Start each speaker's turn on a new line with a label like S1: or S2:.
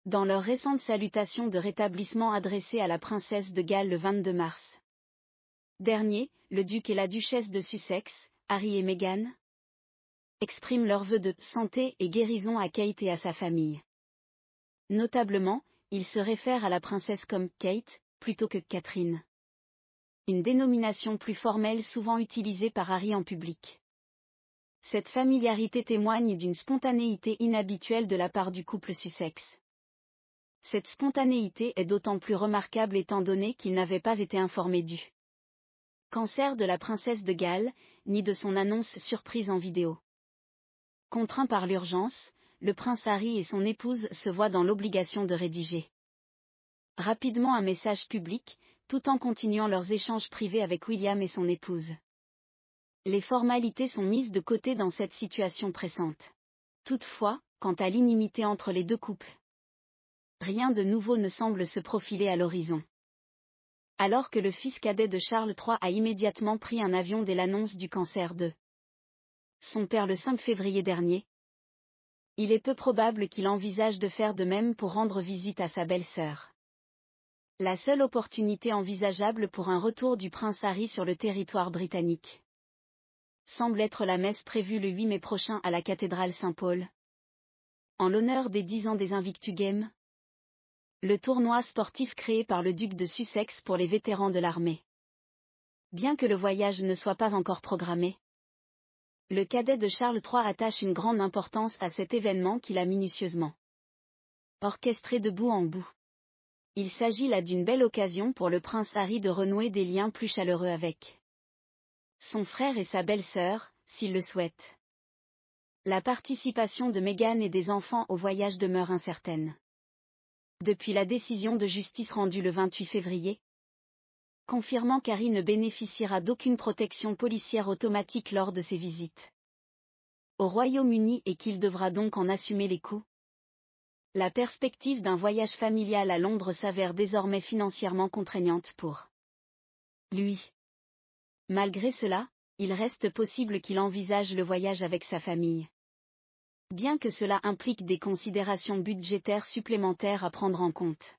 S1: dans leur récente salutation de rétablissement adressée à la princesse de Galles le 22 mars dernier, le duc et la duchesse de Sussex, Harry et Meghan, expriment leurs vœux de santé et guérison à Kate et à sa famille. Notablement, ils se réfèrent à la princesse comme Kate, plutôt que Catherine. Une dénomination plus formelle souvent utilisée par Harry en public. Cette familiarité témoigne d'une spontanéité inhabituelle de la part du couple Sussex. Cette spontanéité est d'autant plus remarquable étant donné qu'il n'avait pas été informé du cancer de la princesse de Galles, ni de son annonce surprise en vidéo. Contraint par l'urgence, le prince Harry et son épouse se voient dans l'obligation de rédiger rapidement un message public, tout en continuant leurs échanges privés avec William et son épouse. Les formalités sont mises de côté dans cette situation pressante. Toutefois, quant à l'inimité entre les deux couples, rien de nouveau ne semble se profiler à l'horizon. Alors que le fils cadet de Charles III a immédiatement pris un avion dès l'annonce du cancer de son père le 5 février dernier, il est peu probable qu'il envisage de faire de même pour rendre visite à sa belle-sœur. La seule opportunité envisageable pour un retour du prince Harry sur le territoire britannique semble être la messe prévue le 8 mai prochain à la cathédrale Saint-Paul, en l'honneur des 10 ans des Invictus Games, le tournoi sportif créé par le duc de Sussex pour les vétérans de l'armée. Bien que le voyage ne soit pas encore programmé, le cadet de Charles III attache une grande importance à cet événement qu'il a minutieusement orchestré de bout en bout. Il s'agit là d'une belle occasion pour le prince Harry de renouer des liens plus chaleureux avec son frère et sa belle-sœur, s'il le souhaite. La participation de Meghan et des enfants au voyage demeure incertaine. Depuis la décision de justice rendue le 28 février, confirmant qu'Harry ne bénéficiera d'aucune protection policière automatique lors de ses visites au Royaume-Uni et qu'il devra donc en assumer les coûts, la perspective d'un voyage familial à Londres s'avère désormais financièrement contraignante pour lui. Malgré cela, il reste possible qu'il envisage le voyage avec sa famille. Bien que cela implique des considérations budgétaires supplémentaires à prendre en compte.